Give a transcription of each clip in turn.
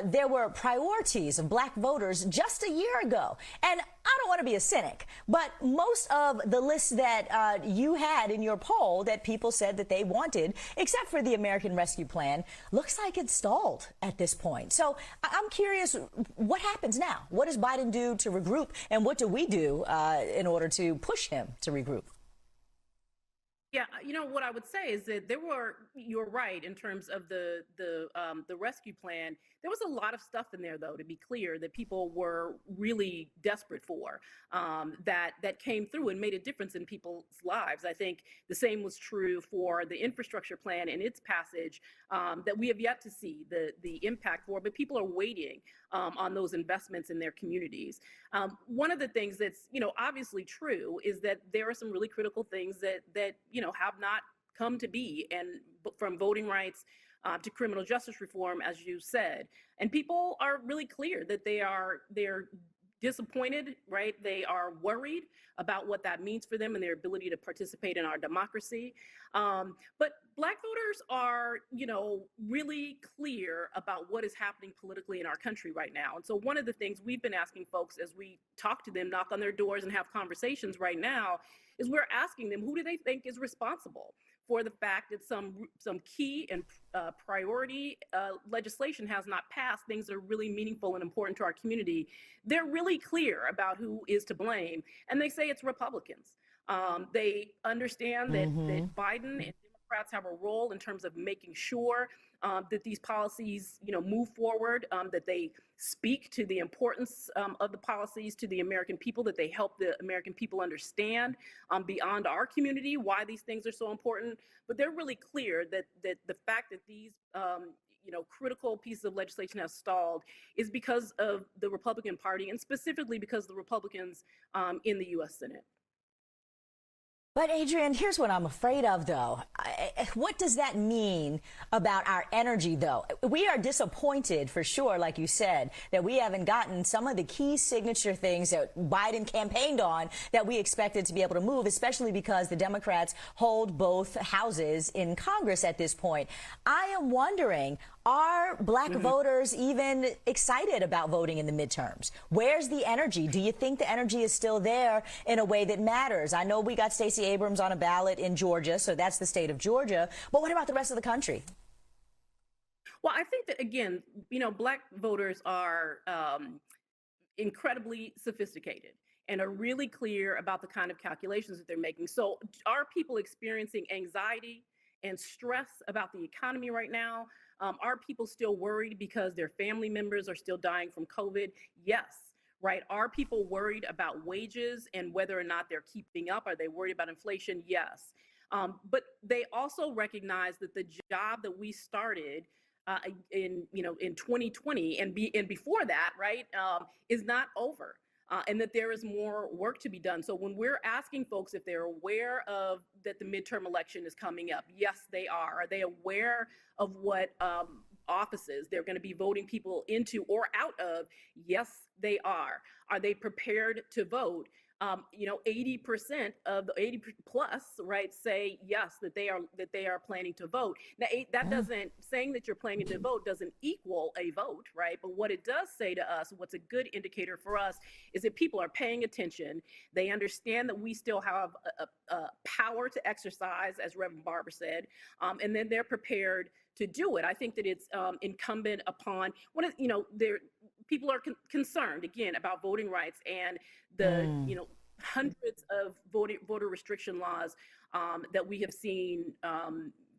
there were priorities of black voters just a year ago. And I don't want to be a cynic, but most of the lists that you had in your poll that people said that they wanted, except for the American Rescue Plan, looks like it's stalled at this point. So I'm curious, what happens now? What does Biden do to regroup? And what do we do in order to push him to regroup? Yeah, what I would say is that you're right in terms of the rescue plan. There was a lot of stuff in there, though, to be clear, that people were really desperate for, that came through and made a difference in people's lives. I think the same was true for the infrastructure plan and its passage, that we have yet to see the impact for, but people are waiting on those investments in their communities. One of the things that's obviously true is that there are some really critical things that have not come to be, and from voting rights to criminal justice reform, as you said, and people are really clear that they're disappointed, right? They are worried about what that means for them and their ability to participate in our democracy. But Black voters are, really clear about what is happening politically in our country right now. And so one of the things we've been asking folks as we talk to them, knock on their doors and have conversations right now, is we're asking them, who do they think is responsible for the fact that some key and priority legislation has not passed, things that are really meaningful and important to our community. They're really clear about who is to blame, and they say it's Republicans. They understand that Biden and Democrats have a role in terms of making sure that these policies, move forward, that they speak to the importance of the policies to the American people, that they help the American people understand beyond our community why these things are so important. But they're really clear that the fact that these critical pieces of legislation have stalled is because of the Republican Party, and specifically because of the Republicans in the U.S. Senate. But Adrian, here's what I'm afraid of, though. What does that mean about our energy, though? We are disappointed, for sure, like you said, that we haven't gotten some of the key signature things that Biden campaigned on that we expected to be able to move, especially because the Democrats hold both houses in Congress at this point. I am wondering, are black voters even excited about voting in the midterms? Where's the energy? Do you think the energy is still there in a way that matters? I know we got Stacey Abrams on a ballot in Georgia, so that's the state of Georgia. But what about the rest of the country? Well, I think that, again, black voters are incredibly sophisticated and are really clear about the kind of calculations that they're making. So are people experiencing anxiety and stress about the economy right now? Are people still worried because their family members are still dying from COVID? Yes. Right. Are people worried about wages and whether or not they're keeping up? Are they worried about inflation? Yes. But they also recognize that the job that we started in 2020 and before that, right, is not over. And that there is more work to be done. So when we're asking folks if they're aware of that the midterm election is coming up, yes, they are. Are they aware of what offices they're going to be voting people into or out of? Yes, they are. Are they prepared to vote? 80% of the 80 plus, right, say yes, that they are planning to vote. Now, that doesn't, saying that you're planning to vote doesn't equal a vote, right? But what it does say to us, what's a good indicator for us, is that people are paying attention. They understand that we still have a power to exercise, as Reverend Barber said, and then they're prepared to do it. I think that it's incumbent upon people are concerned again about voting rights and the hundreds of voter restriction laws that we have seen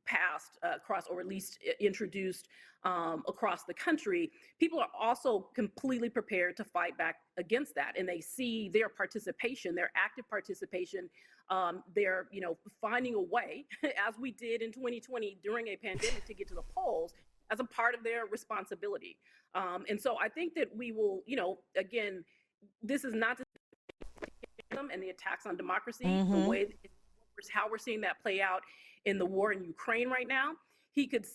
passed across, or at least introduced across the country. People are also completely prepared to fight back against that, and they see their participation, their active participation, they're finding a way, as we did in 2020 during a pandemic, to get to the polls as a part of their responsibility. And so I think that we will, again, this is not and the attacks on democracy, the way how we're seeing that play out in the war in Ukraine right now. He could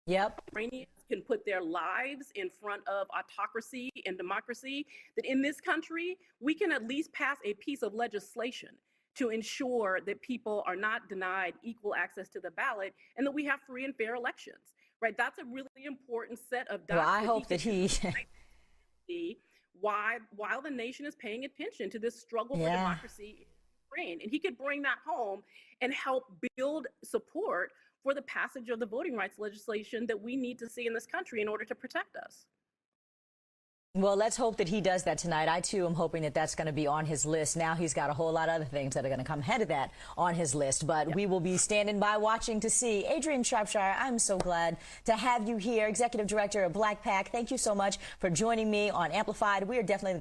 Ukrainians can put their lives in front of autocracy and democracy, that in this country, we can at least pass a piece of legislation to ensure that people are not denied equal access to the ballot and that we have free and fair elections. right? That's a really important set of Well, dots I hope that he. see while the nation is paying attention to this struggle for Yeah. democracy in Ukraine. And he could bring that home and help build support for the passage of the voting rights legislation that we need to see in this country in order to protect us. Well, let's hope that he does that tonight. I, too, am hoping that that's going to be on his list. Now he's got a whole lot of other things that are going to come ahead of that on his list. But we will be standing by watching to see. Adrianna Shropshire, I'm so glad to have you here, Executive Director of BlackPac. Thank you so much for joining me on Amplified. We are definitely